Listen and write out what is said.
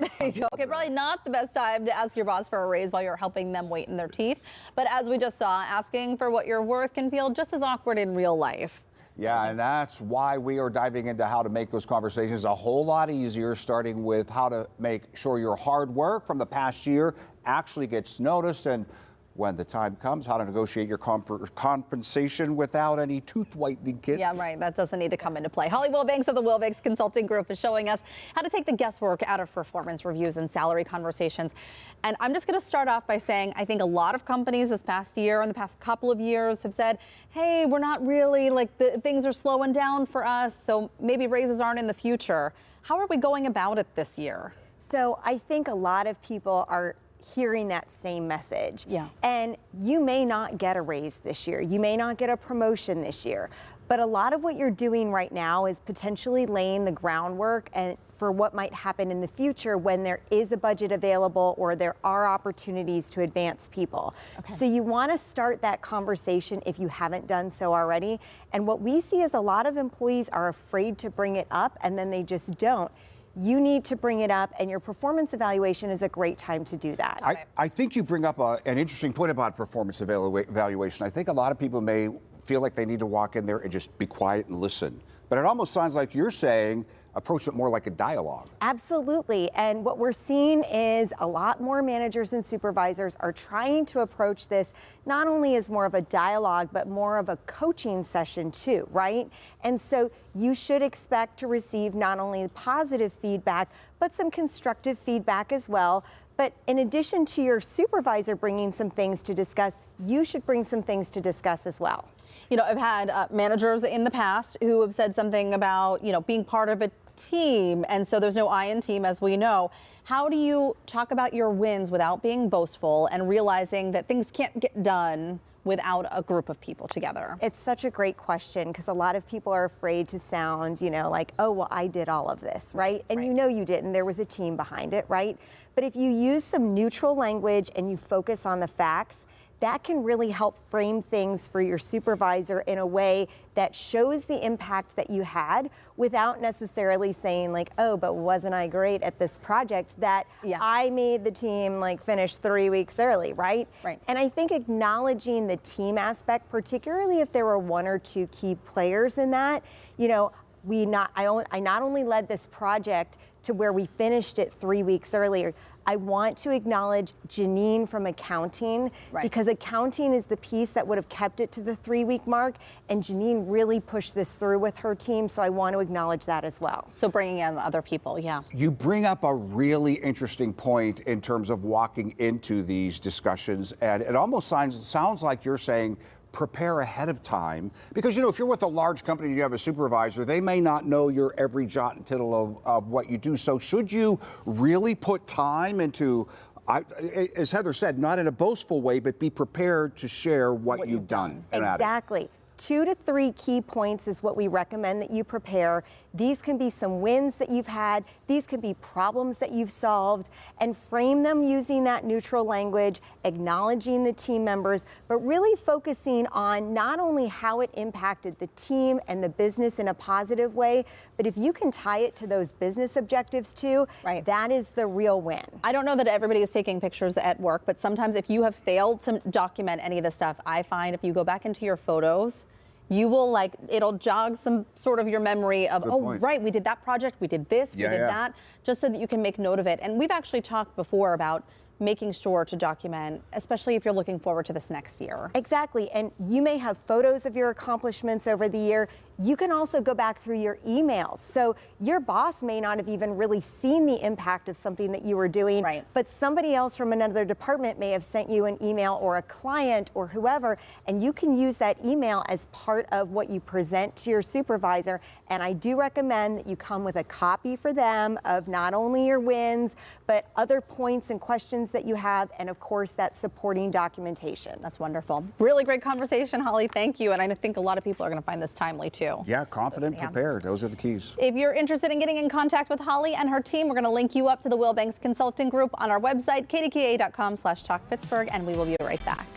There you go. Okay, probably not the best time to ask your boss for a raise while you're helping them wait in their teeth. But as we just saw, asking for what you're worth can feel just as awkward in real life. Yeah, and that's why we are diving into how to make those conversations a whole lot easier, starting with how to make sure your hard work from the past year actually gets noticed, and when the time comes, how to negotiate your compensation without any tooth whitening kits. Yeah, right. That doesn't need to come into play. Holly Wilbanks of the Wilbanks Consulting Group is showing us how to take the guesswork out of performance reviews and salary conversations. And I'm just going to start off by saying I think a lot of companies this past year and the past couple of years have said, hey, we're not really, things are slowing down for us, so maybe raises aren't in the future. How are we going about it this year? So I think a lot of people are hearing that same message. Yeah. And you may not get a raise this year. You may not get a promotion this year. But a lot of what you're doing right now is potentially laying the groundwork and for what might happen in the future when there is a budget available or there are opportunities to advance people. Okay. So you want to start that conversation if you haven't done so already. And what we see is a lot of employees are afraid to bring it up and then they just don't. You need to bring it up, and your performance evaluation is a great time to do that. I think you bring up an interesting point about performance evaluation. I think a lot of people may feel like they need to walk in there and just be quiet and listen. But it almost sounds like you're saying approach it more like a dialogue. Absolutely. And what we're seeing is a lot more managers and supervisors are trying to approach this not only as more of a dialogue, but more of a coaching session too, right? And so you should expect to receive not only positive feedback, but some constructive feedback as well. But in addition to your supervisor bringing some things to discuss, you should bring some things to discuss as well. You know, I've had managers in the past who have said something about, being part of a team, and so there's no I in team, as we know. How do you talk about your wins without being boastful and realizing that things can't get done without a group of people together? It's such a great question because a lot of people are afraid to sound, like, oh, well, I did all of this, right? And right. You didn't. There was a team behind it, right? But if you use some neutral language and you focus on the facts, that can really help frame things for your supervisor in a way that shows the impact that you had without necessarily saying like, oh, but wasn't I great at this project that I made the team finish 3 weeks early, right? Right. And I think acknowledging the team aspect, particularly if there were one or two key players in that, I not only led this project to where we finished it 3 weeks earlier. I want to acknowledge Janine from accounting because accounting is the piece that would have kept it to the 3-week mark, and Janine really pushed this through with her team, so I want to acknowledge that as well. So bringing in other people, yeah. You bring up a really interesting point in terms of walking into these discussions, and it almost sounds like you're saying prepare ahead of time, because if you're with a large company and you have a supervisor, they may not know your every jot and tittle of what you do. So should you really put time into, as Heather said, not in a boastful way, but be prepared to share what you've done? Exactly. 2 to 3 key points is what we recommend that you prepare. These can be some wins that you've had. These can be problems that you've solved, and frame them using that neutral language, acknowledging the team members, but really focusing on not only how it impacted the team and the business in a positive way, but if you can tie it to those business objectives too, that is the real win. I don't know that everybody is taking pictures at work, but sometimes if you have failed to document any of this stuff, I find if you go back into your photos, you will it'll jog some sort of your memory of, right, we did that project, we did this, we did that, just so that you can make note of it. And we've actually talked before about making sure to document, especially if you're looking forward to this next year. Exactly, and you may have photos of your accomplishments over the year. You can also go back through your emails. So your boss may not have even really seen the impact of something that you were doing, but somebody else from another department may have sent you an email, or a client or whoever, and you can use that email as part of what you present to your supervisor. And I do recommend that you come with a copy for them of not only your wins, but other points and questions that you have, and of course that supporting documentation. That's wonderful. Really great conversation, Holly. Thank you. And I think a lot of people are going to find this timely too. Yeah, confident, prepared. Those are the keys. If you're interested in getting in contact with Holly and her team, we're going to link you up to the Wilbanks Consulting Group on our website, kdka.com/talkpittsburgh, and we will be right back.